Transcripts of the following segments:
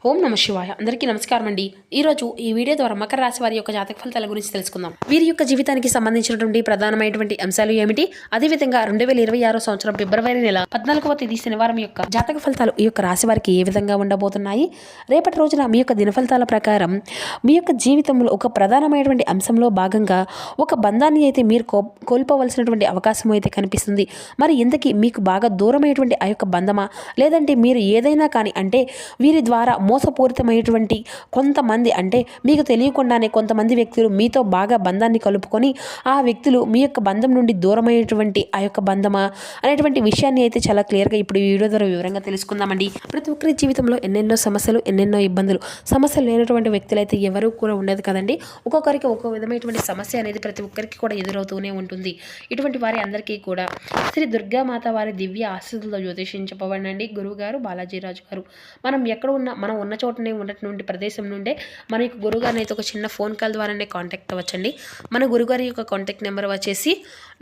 ఓం నమ శివాయ. అందరికీ నమస్కారం అండి. ఈరోజు ఈ వీడియో ద్వారా మకర రాశి వారి యొక్క జాతక ఫలితాల గురించి తెలుసుకుందాం. వీరి యొక్క జీవితానికి సంబంధించినటువంటి ప్రధానమైనటువంటి అంశాలు ఏమిటి, అదేవిధంగా 2026 సంవత్సరం ఫిబ్రవరి నెల 14వ తేదీ శనివారం యొక్క జాతక ఫలితాలు ఈ యొక్క రాశి వారికి ఏ విధంగా ఉండబోతున్నాయి, రేపటి రోజున మీ యొక్క దిన ఫలితాల ప్రకారం మీ యొక్క జీవితంలో ఒక ప్రధానమైనటువంటి అంశంలో భాగంగా ఒక బంధాన్ని అయితే మీరు కోల్పోవలసినటువంటి అవకాశం అయితే కనిపిస్తుంది. మరి ఇంతకీ మీకు బాగా దూరమైనటువంటి ఆ యొక్క బంధమా, లేదంటే మీరు ఏదైనా కానీ అంటే వీరి ద్వారా మోసపూరితమైనటువంటి కొంతమంది అంటే మీకు తెలియకుండానే కొంతమంది వ్యక్తులు మీతో బాగా బంధాన్ని కలుపుకొని ఆ వ్యక్తులు మీ యొక్క బంధం నుండి దూరమైనటువంటి ఆ యొక్క బంధమా అనేటువంటి విషయాన్ని అయితే చాలా క్లియర్గా ఇప్పుడు ఈ వీడియో ద్వారా వివరంగా తెలుసుకుందామండి. ప్రతి ఒక్కరి జీవితంలో ఎన్నెన్నో సమస్యలు, ఎన్నెన్నో ఇబ్బందులు, సమస్యలు లేనటువంటి వ్యక్తులు అయితే ఎవరు కూడా ఉండదు కదండి. ఒక్కొక్కరికి ఒక్కో విధమైనటువంటి సమస్య అనేది ప్రతి ఒక్కరికి కూడా ఎదురవుతూనే ఉంటుంది. ఇటువంటి వారి అందరికీ కూడా శ్రీ దుర్గామాత వారి దివ్య ఆశీస్సులతో జ్యోతిషించబడినండి గురువు గారు బాలాజీరాజు గారు. మనం ఎక్కడ ఉన్నా మనం ఉన్న చోటనే ఉన్నటువంటి ప్రదేశం నుండే మన యొక్క గురుగారిని అయితే ఒక చిన్న ఫోన్ కాల్ ద్వారానే కాంటాక్ట్ అవ్వచ్చండి. మన గురుగారి యొక్క కాంటాక్ట్ నెంబర్ వచ్చేసి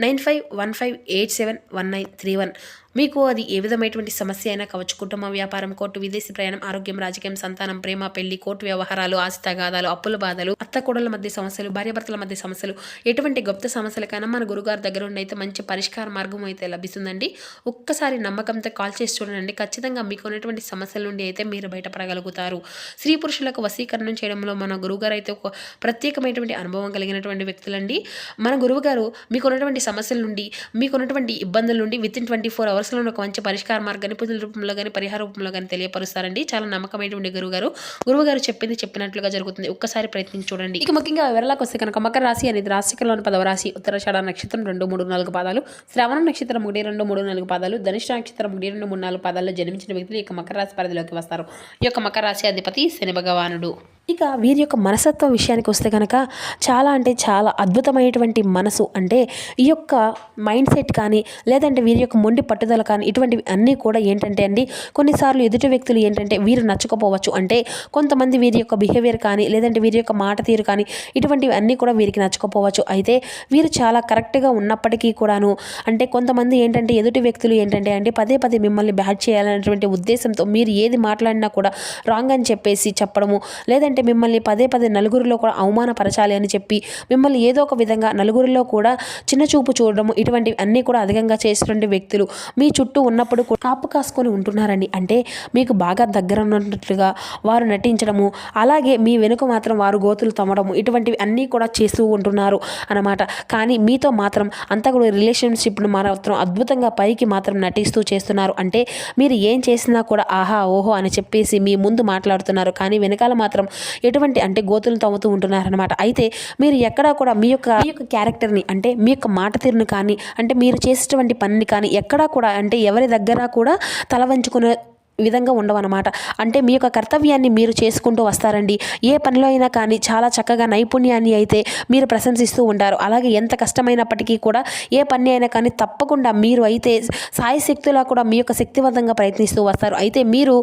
9515871931. మీకు అది ఏ విధమైనటువంటి సమస్య అయినా కావచ్చు, కుటుంబం, వ్యాపారం, కోర్టు, విదేశీ ప్రయాణం, ఆరోగ్యం, రాజకీయం, సంతానం, ప్రేమ, పెళ్లి, కోర్టు వ్యవహారాలు, ఆస్తి తగాదాలు, అప్పుల బాధలు, అత్తకోడల మధ్య సమస్యలు, భార్యాభర్తల మధ్య సమస్యలు, ఎటువంటి గుప్త సమస్యలకైనా మన గురుగారి దగ్గర ఉండి అయితే మంచి పరిష్కార మార్గం అయితే లభిస్తుందండి. ఒక్కసారి నమ్మకంతో కాల్ చేసి చూడండి. ఖచ్చితంగా మీకు ఉన్నటువంటి సమస్యల నుండి అయితే మీరు బయటపడగలుగుతారు. స్త్రీ పురుషులకు వశీకరణం చేయడంలో మన గురువుగారు అయితే ఒక ప్రత్యేకమైనటువంటి అనుభవం కలిగినటువంటి వ్యక్తులండి. మన గురువుగారు మీకున్నటువంటి సమస్యల నుండి, మీకున్నటువంటి ఇబ్బందుల నుండి విత్ ఇన్ 24 అవర్స్లో ఒక మంచి పరిష్కార మార్గాన్ని పూజల రూపంలో కానీ పరిహార రూపంలో కానీ తెలియపరుస్తారండి. చాలా నమ్మకమైనటువంటి గురువుగారు చెప్పింది చెప్పినట్లుగా జరుగుతుంది. ఒక్కసారి ప్రయత్నించి చూడండి. ఇక ముఖ్యంగా వివరాలకు వస్తే కనుక మకర రాశి అనేది రాశికలోని 10వ రాశి. ఉత్తరాషాఢ నక్షత్రం 2, 3, 4 పాదాలు, శ్రవణ నక్షత్రం 1, 2, 3, 4 పాదాలు, ధనిష్ట నక్షత్రం 1, 2, 3, 4 పాదాల్లో జన్మించిన వ్యక్తులు ఈ యొక్క మకర రాశి పరిధిలోకి వస్తారు. ఈ యొక్క మకర రాశి అధిపతి శని భగవానుడు. ఇక వీరి యొక్క మనస్తత్వం విషయానికి వస్తే కనుక చాలా అంటే చాలా అద్భుతమైనటువంటి మనసు, అంటే ఈ యొక్క మైండ్ సెట్ కానీ లేదంటే వీరి యొక్క మొండి పట్టుదల కానీ ఇటువంటివి అన్నీ కూడా ఏంటంటే అండి, కొన్నిసార్లు ఎదుటి వ్యక్తులు ఏంటంటే వీరు నచ్చకపోవచ్చు. అంటే కొంతమంది వీరి యొక్క బిహేవియర్ కానీ లేదంటే వీరి యొక్క మాట తీరు కానీ ఇటువంటివి అన్నీ కూడా వీరికి నచ్చకపోవచ్చు. అయితే వీరు చాలా కరెక్ట్గా ఉన్నప్పటికీ కూడాను అంటే కొంతమంది ఏంటంటే ఎదుటి వ్యక్తులు ఏంటంటే అంటే పదే పదే మిమ్మల్ని బ్యాడ్ చేయాలనేటువంటి ఉద్దేశంతో మీరు ఏది మాట్లాడినా కూడా రాంగ్ అని చెప్పేసి చెప్పడము, లేదంటే మిమ్మల్ని పదే పదే నలుగురిలో కూడా అవమానపరచాలి అని చెప్పి మిమ్మల్ని ఏదో ఒక విధంగా నలుగురిలో కూడా చిన్న చూపు చూడడము, ఇటువంటివి అన్నీ కూడా అధికంగా చేసినటువంటి వ్యక్తులు మీ చుట్టూ ఉన్నప్పుడు కాపు కాసుకొని ఉంటున్నారండి. అంటే మీకు బాగా దగ్గర ఉన్నట్లుగా వారు నటించడము, అలాగే మీ వెనుక మాత్రం వారు గోతులు తమ్మడము, ఇటువంటివి అన్నీ కూడా చేస్తూ ఉంటున్నారు అన్నమాట. కానీ మీతో మాత్రం అంతా కూడా రిలేషన్షిప్ను మాత్రం అద్భుతంగా పైకి మాత్రం నటిస్తూ చేస్తున్నారు. అంటే మీరు ఏం చేసినా కూడా ఆహా ఓహో అని చెప్పేసి మీ ముందు మాట్లాడుతున్నారు, కానీ వెనకాల మాత్రం ఎటువంటి అంటే గోతులు తవ్వుతూ ఉంటున్నారనమాట. అయితే మీరు ఎక్కడా కూడా మీ యొక్క క్యారెక్టర్ని అంటే మీ యొక్క మాట తీరును కానీ అంటే మీరు చేసేటువంటి పనిని కానీ ఎక్కడా కూడా అంటే ఎవరి దగ్గర కూడా తల వంచుకునే విధంగా ఉండవన్నమాట. అంటే మీ యొక్క కర్తవ్యాన్ని మీరు చేసుకుంటూ వస్తారండి. ఏ పనిలో అయినా కానీ చాలా చక్కగా నైపుణ్యాన్ని అయితే మీరు ప్రశంసిస్తూ ఉంటారు. అలాగే ఎంత కష్టమైనప్పటికీ కూడా ఏ పని అయినా కానీ తప్పకుండా మీరు అయితే సాయశక్తులా కూడా మీ యొక్క శక్తివంతంగా ప్రయత్నిస్తూ వస్తారు. అయితే మీరు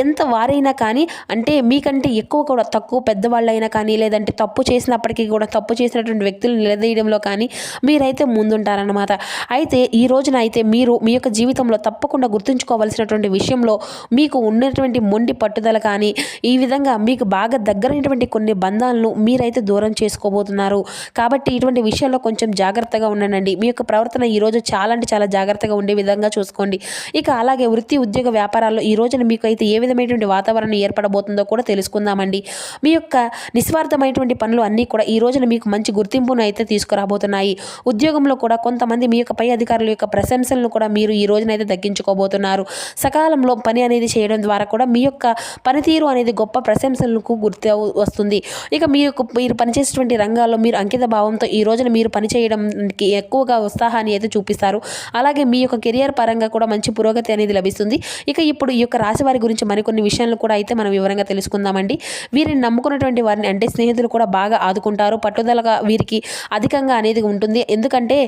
ఎంత వారైనా కానీ అంటే మీకంటే ఎక్కువ కూడా తక్కువ పెద్దవాళ్ళైనా కానీ లేదంటే తప్పు చేసినప్పటికీ కూడా తప్పు చేసినటువంటి వ్యక్తులు నిలదీయడంలో కానీ మీరైతే ముందుంటారన్నమాట. అయితే ఈ రోజున అయితే మీరు మీ యొక్క జీవితంలో తప్పకుండా గుర్తుంచుకోవాల్సినటువంటి విషయంలో మీకు ఉన్నటువంటి మొండి పట్టుదల కానీ ఈ విధంగా మీకు బాగా దగ్గరైనటువంటి కొన్ని బంధాలను మీరైతే దూరం చేసుకోబోతున్నారు. కాబట్టి ఇటువంటి విషయాల్లో కొంచెం జాగ్రత్తగా ఉండండి. మీ యొక్క ప్రవర్తన ఈరోజు చాలా అంటే చాలా జాగ్రత్తగా ఉండే విధంగా చూసుకోండి. ఇక అలాగే వృత్తి, ఉద్యోగ, వ్యాపారాల్లో ఈ రోజున మీకు అయితే ఏ విధమైనటువంటి వాతావరణం ఏర్పడబోతుందో కూడా తెలుసుకుందామండి. మీ యొక్క నిస్వార్థమైనటువంటి పనులు అన్నీ కూడా ఈ రోజున మీకు మంచి గుర్తింపును అయితే తీసుకురాబోతున్నాయి. ఉద్యోగంలో కూడా కొంతమంది మీ యొక్క పై అధికారుల యొక్క ప్రశంసలను కూడా మీరు ఈ రోజునైతే దక్కించుకోబోతున్నారు. సకాలంలో పని అనేది చేయడం ద్వారా కూడా మీ యొక్క పనితీరు అనేది గొప్ప ప్రశంసలకు గుర్తు వస్తుంది. ఇక మీరు పనిచేసేటువంటి రంగాల్లో మీరు అంకిత భావంతో ఈ రోజున మీరు పనిచేయడానికి ఎక్కువగా ఉత్సాహాన్ని అయితే చూపిస్తారు. అలాగే మీ యొక్క కెరియర్ పరంగా కూడా మంచి పురోగతి అనేది లభిస్తుంది. ఇక ఇప్పుడు ఈ యొక్క రాశి వారి గురించి మరికొన్ని విషయాలు కూడా అయితే మనం వివరంగా తెలుసుకుందామండి. వీరిని నమ్ముకున్నటువంటి వారిని అంటే స్నేహితులు కూడా బాగా ఆదుకుంటారు. పట్టుదలగా వీరికి అధికంగా అనేది ఉంటుంది. ఎందుకంటే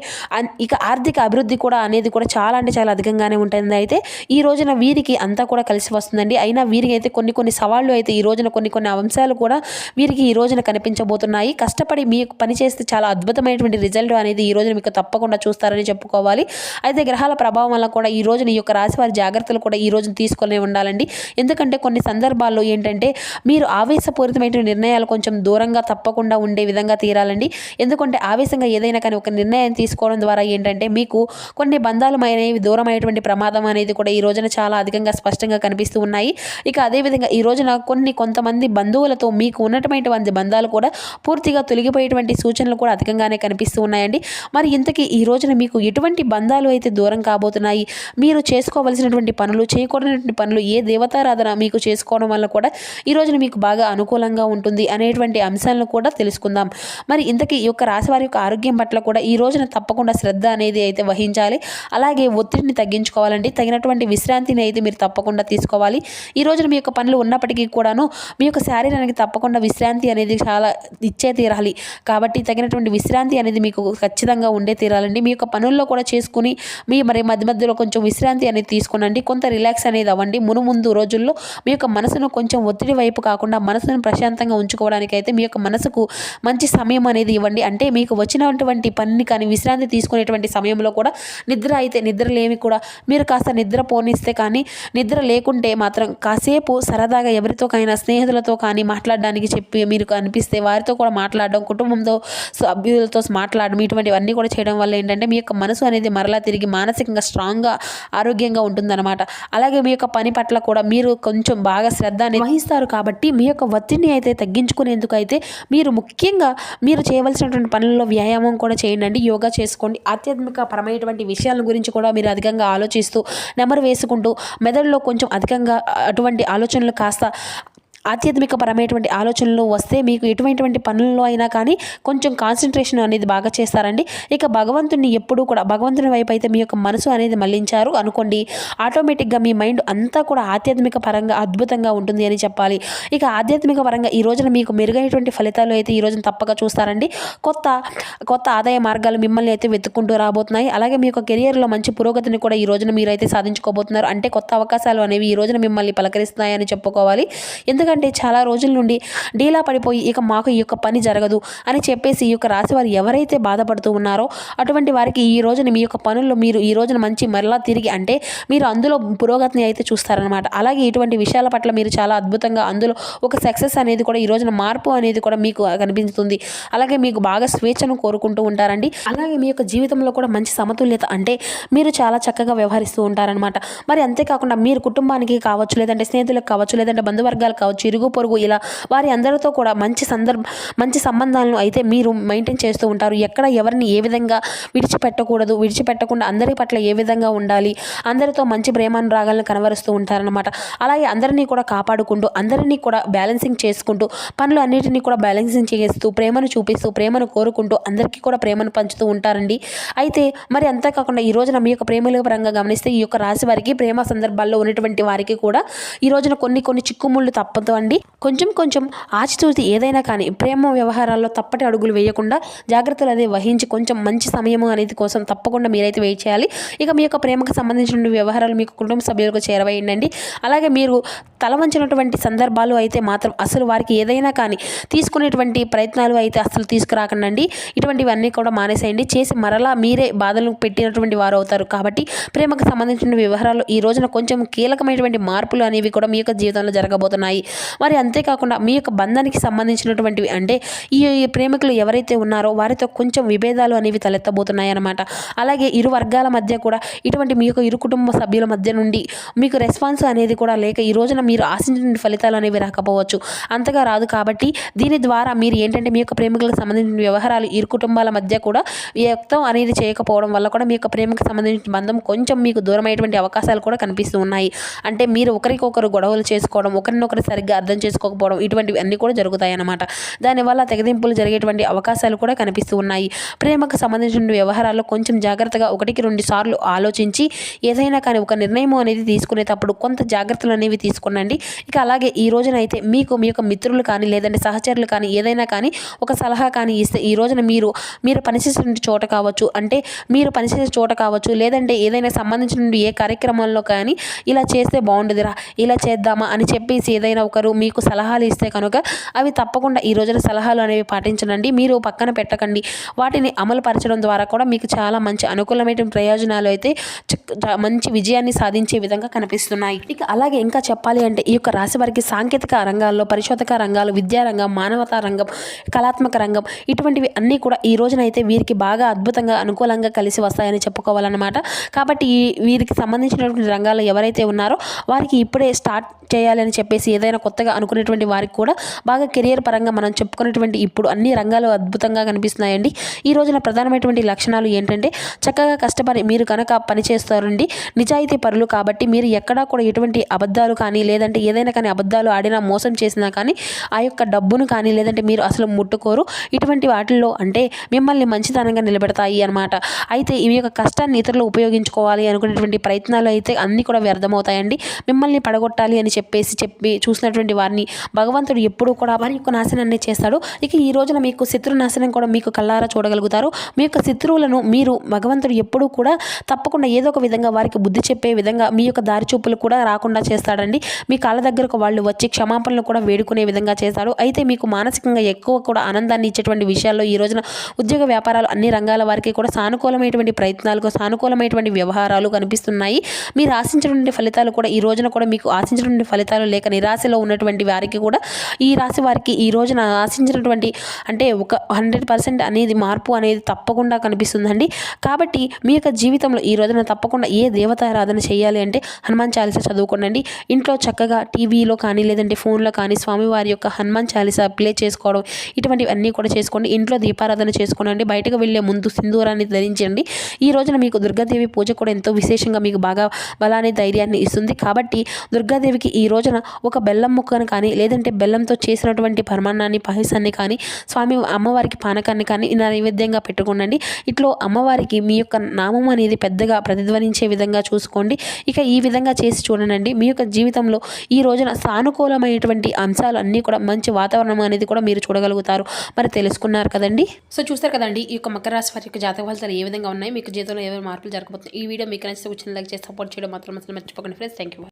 ఇక ఆర్థిక అభివృద్ధి కూడా అనేది కూడా చాలా అంటే చాలా అధికంగానే ఉంటుంది. అయితే ఈ రోజున వీరికి అంతా కూడా కలిసి వస్తుందండి. అయినా వీరికి అయితే కొన్ని సవాళ్ళు అయితే ఈ రోజున కొన్ని అంశాలు కూడా వీరికి ఈ రోజున కనిపించబోతున్నాయి. కష్టపడి మీకు పని చేస్తే చాలా అద్భుతమైనటువంటి రిజల్ట్ అనేది ఈ రోజున మీకు తప్పకుండా చూస్తారని చెప్పుకోవాలి. అయితే గ్రహాల ప్రభావం వల్ల కూడా ఈ రోజున ఈ యొక్క రాశి వారి జాగ్రత్తలు కూడా ఈ రోజున తీసుకొని ఉండాలండి. ఎందుకంటే కొన్ని సందర్భాల్లో ఏంటంటే మీరు ఆవేశపూరితమైన నిర్ణయాలు కొంచెం దూరంగా తప్పకుండా ఉండే విధంగా తీరాలండి. ఎందుకంటే ఆవేశంగా ఏదైనా కానీ ఒక నిర్ణయం తీసుకోవడం ద్వారా ఏంటంటే మీకు కొన్ని బంధాలు అనేవి దూరం అయ్యేటువంటి ప్రమాదం అనేది కూడా ఈ రోజున చాలా అధికంగా స్పష్టంగా కనిపిస్తూ ఉన్నాయి. ఇక అదేవిధంగా ఈ రోజున కొంతమంది బంధువులతో మీకు ఉన్నటువంటి బంధాలు కూడా పూర్తిగా తొలగిపోయేటువంటి సూచనలు కూడా అధికంగానే కనిపిస్తూ ఉన్నాయండి. మరి ఇంతకీ ఈ రోజున మీకు ఎటువంటి బంధాలు అయితే దూరం కాబోతున్నాయి, మీరు చేసుకోవలసినటువంటి పనులు, చేయకూడనటువంటి పనులు, ఏ దేవతారాధన మీకు చేసుకోవడం వల్ల కూడా ఈ రోజున మీకు బాగా అనుకూలంగా ఉంటుంది అనేటువంటి అంశాలను కూడా తెలుసుకుందాం. మరి ఇంతకీ ఈ యొక్క రాశి వారి యొక్క ఆరోగ్యం పట్ల కూడా ఈ రోజున తప్పకుండా శ్రద్ధ అనేది అయితే వహించాలి. అలాగే ఒత్తిడిని తగ్గించుకోవాలండి. తగినటువంటి విశ్రాంతిని అయితే మీరు తప్పకుండా తీసుకోవాలి. ఈ రోజున మీ యొక్క పనులు ఉన్నప్పటికీ కూడాను మీ యొక్క శారీరానికి తప్పకుండా విశ్రాంతి అనేది చాలా ఇచ్చే తీరాలి. కాబట్టి తగినటువంటి విశ్రాంతి అనేది మీకు ఖచ్చితంగా ఉండే తీరాలండి. మీ యొక్క పనుల్లో కూడా చేసుకుని మరి మధ్యలో కొంచెం విశ్రాంతి అనేది తీసుకునండి. కొంత రిలాక్స్ అనేది అవ్వండి. ముందు రోజుల్లో మీ యొక్క మనసును కొంచెం ఒత్తిడి వైపు కాకుండా మనసును ప్రశాంతంగా ఉంచుకోవడానికి అయితే మీ యొక్క మనసుకు మంచి సమయం అనేది ఇవ్వండి. అంటే మీకు వచ్చినటువంటి పనిని కానీ విశ్రాంతి తీసుకునేటువంటి సమయంలో కూడా నిద్రలేమి కూడా మీరు కాస్త నిద్ర పోనిస్తే కానీ, నిద్ర లేకుంటే మాత్రం కాసేపు సరదాగా ఎవరితోకైనా స్నేహితులతో కానీ మాట్లాడడానికి చెప్పి మీరు అనిపిస్తే వారితో కూడా మాట్లాడడం, కుటుంబంతో సభ్యులతో మాట్లాడడం, ఇటువంటివన్నీ కూడా చేయడం వల్ల ఏంటంటే మీ యొక్క మనసు అనేది మరలా తిరిగి మానసికంగా స్ట్రాంగ్గా ఆరోగ్యంగా ఉంటుందన్నమాట. అలాగే మీ యొక్క పని పట్ల కూడా మీరు కొంచెం బాగా శ్రద్ధ వహిస్తారు. కాబట్టి మీ యొక్క ఒత్తిడిని అయితే తగ్గించుకునేందుకు అయితే మీరు ముఖ్యంగా మీరు చేయవలసినటువంటి పనుల్లో వ్యాయామం కూడా చేయండి. యోగా చేసుకోండి. ఆధ్యాత్మిక పరమైనటువంటి విషయాల గురించి కూడా మీరు అధికంగా ఆలోచిస్తూ నెమరు వేసుకుంటూ మెదడులో కొంచెం అధికంగా అటువంటి ఆలోచనలు కాస్త ఆధ్యాత్మిక పరమైనటువంటి ఆలోచనలు వస్తే మీకు ఎటువంటి పనుల్లో అయినా కానీ కొంచెం కాన్సన్ట్రేషన్ అనేది బాగా చేస్తారండి. ఇక భగవంతుని ఎప్పుడూ కూడా భగవంతుని వైపు అయితే మీ యొక్క మనసు అనేది మళ్లించారు అనుకోండి, ఆటోమేటిక్గా మీ మైండ్ అంతా కూడా ఆధ్యాత్మిక పరంగా అద్భుతంగా ఉంటుంది అని చెప్పాలి. ఇక ఆధ్యాత్మిక పరంగా ఈ రోజున మీకు మెరుగైనటువంటి ఫలితాలు అయితే ఈ రోజున తప్పక చూస్తారండి. కొత్త ఆదాయ మార్గాలు మిమ్మల్ని అయితే వెతుక్కుంటూ రాబోతున్నాయి. అలాగే మీ యొక్క కెరియర్లో మంచి పురోగతిని కూడా ఈ రోజున మీరు అయితే సాధించుకోబోతున్నారు. అంటే కొత్త అవకాశాలు అనేవి ఈ రోజున మిమ్మల్ని పలకరిస్తున్నాయని చెప్పుకోవాలి. ఎందుకంటే చాలా రోజుల నుండి డీలా పడిపోయి ఇక మాకు ఈ యొక్క పని జరగదు అని చెప్పేసి ఈ యొక్క రాశి వారు ఎవరైతే బాధపడుతూ ఉన్నారో అటువంటి వారికి ఈ రోజున మీ యొక్క పనుల్లో మీరు ఈ రోజున మంచి మరలా తిరిగి అంటే మీరు అందులో పురోగతిని అయితే చూస్తారనమాట. అలాగే ఇటువంటి విషయాల పట్ల మీరు చాలా అద్భుతంగా అందులో ఒక సక్సెస్ అనేది కూడా ఈ రోజున మార్పు అనేది కూడా మీకు కనిపిస్తుంది. అలాగే మీకు బాగా స్వేచ్ఛను కోరుకుంటూ ఉంటారండి. అలాగే మీ యొక్క జీవితంలో కూడా మంచి సమతుల్యత అంటే మీరు చాలా చక్కగా వ్యవహరిస్తూ ఉంటారనమాట. మరి అంతేకాకుండా మీరు కుటుంబానికి కావచ్చు, లేదంటే స్నేహితులకు కావచ్చు, లేదంటే బంధువర్గాలు కావచ్చు, ఇరుగు పొరుగు ఇలా వారి అందరితో కూడా మంచి సంబంధాలను అయితే మీరు మెయింటైన్ చేస్తూ ఉంటారు. ఎక్కడ ఎవరిని ఏ విధంగా విడిచిపెట్టకుండా అందరి పట్ల ఏ విధంగా ఉండాలి, అందరితో మంచి ప్రేమానురాగాలను కనబరుస్తూ ఉంటారనమాట. అలాగే అందరినీ కూడా కాపాడుకుంటూ అందరినీ కూడా బ్యాలెన్సింగ్ చేసుకుంటూ పనులు అన్నిటినీ కూడా బ్యాలెన్సింగ్ చేస్తూ ప్రేమను చూపిస్తూ ప్రేమను కోరుకుంటూ అందరికీ కూడా ప్రేమను పంచుతూ ఉంటారండి. అయితే మరి అంతేకాకుండా ఈ రోజున మీ యొక్క ప్రేమల పరంగా గమనిస్తే ఈ యొక్క రాశి వారికి ప్రేమ సందర్భాల్లో ఉన్నటువంటి వారికి కూడా ఈ రోజున కొన్ని చిక్కుముళ్ళు తప్పదు అండి. కొంచెం ఆచితూచి ఏదైనా కానీ ప్రేమ వ్యవహారాల్లో తప్పటి అడుగులు వేయకుండా జాగ్రత్తలు అనేది వహించి కొంచెం మంచి సమయం అనేది కోసం తప్పకుండా మీరైతే వెయిట్ చేయాలి. ఇక మీ యొక్క ప్రేమకు సంబంధించిన వ్యవహారాలు మీకు కుటుంబ సభ్యులకు చేరవేయండి. అలాగే మీరు తల వంచినటువంటి సందర్భాలు అయితే మాత్రం అసలు వారికి ఏదైనా కానీ తీసుకునేటువంటి ప్రయత్నాలు అయితే అసలు తీసుకురాకండి. ఇటువంటివన్నీ కూడా మానేసేయండి. చేసి మరలా మీరే బాధలు పెట్టినటువంటి వారు అవుతారు. కాబట్టి ప్రేమకు సంబంధించిన వ్యవహారాలు ఈ రోజున కొంచెం కీలకమైనటువంటి మార్పులు అనేవి కూడా మీ యొక్క జీవితంలో జరగబోతున్నాయి. మరి అంతేకాకుండా మీ యొక్క బంధానికి సంబంధించినటువంటివి అంటే ఈ ప్రేమికులు ఎవరైతే ఉన్నారో వారితో కొంచెం విభేదాలు అనేవి తలెత్తబోతున్నాయి అన్నమాట. అలాగే ఇరు వర్గాల మధ్య కూడా ఇటువంటి మీ యొక్క ఇరు కుటుంబ సభ్యుల మధ్య నుండి మీకు రెస్పాన్స్ అనేది కూడా లేక ఈ రోజున మీరు ఆశించిన ఫలితాలు అనేవి రాకపోవచ్చు, అంతగా రాదు. కాబట్టి దీని ద్వారా మీరు ఏంటంటే మీ యొక్క ప్రేమికులకు సంబంధించిన వ్యవహారాలు ఇరు కుటుంబాల మధ్య కూడా వ్యక్తం అనేది చేయకపోవడం వల్ల కూడా మీ యొక్క ప్రేమకు సంబంధించిన బంధం కొంచెం మీకు దూరమైనటువంటి అవకాశాలు కూడా కనిపిస్తూ ఉన్నాయి. అంటే మీరు ఒకరికొకరు గొడవలు చేసుకోవడం, ఒకరినొకరు సరిగ్గా సరిగ్గా అర్థం చేసుకోకపోవడం ఇటువంటివి అన్నీ కూడా జరుగుతాయి అన్నమాట. దానివల్ల తెగదింపులు జరిగేటువంటి అవకాశాలు కూడా కనిపిస్తూ ఉన్నాయి. ప్రేమకు సంబంధించిన వ్యవహారాల్లో కొంచెం జాగ్రత్తగా 1-2 సార్లు ఆలోచించి ఏదైనా కానీ ఒక నిర్ణయం అనేది తీసుకునేటప్పుడు కొంత జాగ్రత్తలు అనేవి తీసుకోండి. ఇక అలాగే ఈ రోజున అయితే మీకు మీ యొక్క మిత్రులు కానీ లేదంటే సహచరులు కానీ ఏదైనా కానీ ఒక సలహా కానీ ఇస్తే ఈ రోజున మీరు పనిచేసే చోట కావచ్చు, అంటే మీరు పనిచేసే చోట కావచ్చు, లేదంటే ఏదైనా సంబంధించిన ఏ కార్యక్రమాల్లో కానీ ఇలా చేస్తే బాగుండదురా, ఇలా చేద్దామా అని చెప్పేసి ఏదైనా ఒకరు మీకు సలహాలు ఇస్తే కనుక అవి తప్పకుండా ఈ రోజున సలహాలు అనేవి పాటించండి. మీరు పక్కన పెట్టకండి. వాటిని అమలు పరచడం ద్వారా కూడా మీకు చాలా మంచి అనుకూలమైన ప్రయోజనాలు అయితే మంచి విజయాన్ని సాధించే విధంగా కనిపిస్తున్నాయి. ఇక అలాగే ఇంకా చెప్పాలి అంటే ఈ యొక్క రాశి వారికి సాంకేతిక రంగాల్లో, పరిశోధక రంగాలు, విద్యారంగం, మానవతా రంగం, కళాత్మక రంగం ఇటువంటివి అన్నీ కూడా ఈ రోజునైతే వీరికి బాగా అద్భుతంగా అనుకూలంగా కలిసి వస్తాయని చెప్పుకోవాలన్నమాట. కాబట్టి వీరికి సంబంధించినటువంటి రంగాల్లో ఎవరైతే ఉన్నారో వారికి ఇప్పుడే స్టార్ట్ చేయాలని చెప్పేసి ఏదైనా కొత్తగా అనుకునేటువంటి వారికి కూడా బాగా కెరియర్ పరంగా మనం చెప్పుకునేటువంటి ఇప్పుడు అన్ని రంగాలు అద్భుతంగా కనిపిస్తున్నాయండి. ఈ రోజున ప్రధానమైనటువంటి లక్షణాలు ఏంటంటే చక్కగా కష్టపడి మీరు కనుక పని చేస్తారండి, నిజాయితీ పరులు కాబట్టి మీరు ఎక్కడా కూడా ఎటువంటి అబద్ధాలు కానీ లేదంటే ఏదైనా కానీ అబద్ధాలు ఆడినా మోసం చేసినా కానీ ఆ యొక్క డబ్బును కానీ లేదంటే మీరు అసలు ముట్టుకోరు. ఇటువంటి వాటిల్లో అంటే మిమ్మల్ని మంచితనంగా నిలబెడతాయి అన్నమాట. అయితే ఈ యొక్క కష్టాన్ని ఇతరులు ఉపయోగించుకోవాలి అనుకునేటువంటి ప్రయత్నాలు అయితే అన్నీ కూడా వ్యర్థమవుతాయండి. మిమ్మల్ని పడగొట్టాలి అని చెప్పి చూసినటువంటి వారిని భగవంతుడు ఎప్పుడూ కూడా వారి యొక్క నాశనాన్ని చేస్తాడు. ఇక ఈ రోజున మీకు శత్రు నాశనం కూడా మీకు కళ్ళారా చూడగలుగుతారు. మీ యొక్క శత్రువులను మీరు భగవంతుడు ఎప్పుడూ కూడా తప్పకుండా ఏదో ఒక విధంగా వారికి బుద్ధి చెప్పే విధంగా మీ యొక్క దారి చూపులు కూడా రాకుండా చేస్తాడండి. మీ కాళ్ళ దగ్గరకు వాళ్ళు వచ్చి క్షమాపణలు కూడా వేడుకునే విధంగా చేస్తాడు. అయితే మీకు మానసికంగా ఎక్కువ కూడా ఆనందాన్ని ఇచ్చేటువంటి విషయాల్లో ఈ రోజున ఉద్యోగ వ్యాపారాలు అన్ని రంగాల వారికి కూడా సానుకూలమైనటువంటి ప్రయత్నాలకు సానుకూలమైనటువంటి వ్యవహారాలు కనిపిస్తున్నాయి. మీరు ఆశించినటువంటి ఫలితాలు కూడా ఈ రోజున కూడా మీకు ఆశించినటువంటి ఫలితాలు లేక నిరాశలో ఉన్నటువంటి వారికి కూడా ఈ రాశి వారికి ఈ రోజున ఆశించినటువంటి అంటే ఒక 100% అనేది మార్పు అనేది తప్పకుండా కనిపిస్తుందండి. కాబట్టి మీ యొక్క జీవితంలో ఈ రోజున తప్పకుండా ఏ దేవతారాధన చేయాలి అంటే హనుమాన్ చాలీసా చదువుకోండి. ఇంట్లో చక్కగా టీవీలో కానీ లేదంటే ఫోన్లో కానీ స్వామివారి యొక్క హనుమాన్ చాలీసా ప్లే చేసుకోవడం ఇటువంటివన్నీ కూడా చేసుకోండి. ఇంట్లో దీపారాధన చేసుకోండి. బయటకు వెళ్ళే ముందు సింధూరాన్ని ధరించండి. ఈ రోజున మీకు దుర్గాదేవి పూజ కూడా ఎంతో విశేషంగా మీకు బాగా బలాన్ని ధైర్యాన్ని ఇస్తుంది. కాబట్టి దుర్గాదేవికి ఈ రోజున ఒక బెల్లం ముక్కను కానీ లేదంటే బెల్లంతో చేసినటువంటి పరమాన్నాన్ని పాయసాన్ని కానీ అమ్మవారికి పానకాన్ని కానీ నైవేద్యంగా పెట్టుకోండి. ఇట్లో అమ్మవారికి మీ యొక్క నామం అనేది పెద్దగా ప్రతిధ్వనించే విధంగా చూసుకోండి. ఇక ఈ విధంగా చేసి చూడండి. మీ యొక్క జీవితంలో ఈ రోజున సానుకూలమైనటువంటి అంశాలు అన్నీ కూడా మంచి వాతావరణం అనేది కూడా మీరు చూడగలుగుతారు. మరి తెలుసుకున్నారు కదండి. సో చూస్తారు కదండి ఈ యొక్క మకర రాశి వారి యొక్క జాతక ఫలితాలు ఏ విధంగా ఉన్నాయి, మీకు జీవితంలో ఏమైనా మార్పులు జరగబోతున్నాయి. ఈ వీడియో మీకు నచ్చితే లైక్ చేసి సపోర్ట్ చేయడం మాత్రం మర్చిపోకండి ఫ్రెండ్స్. Thank you.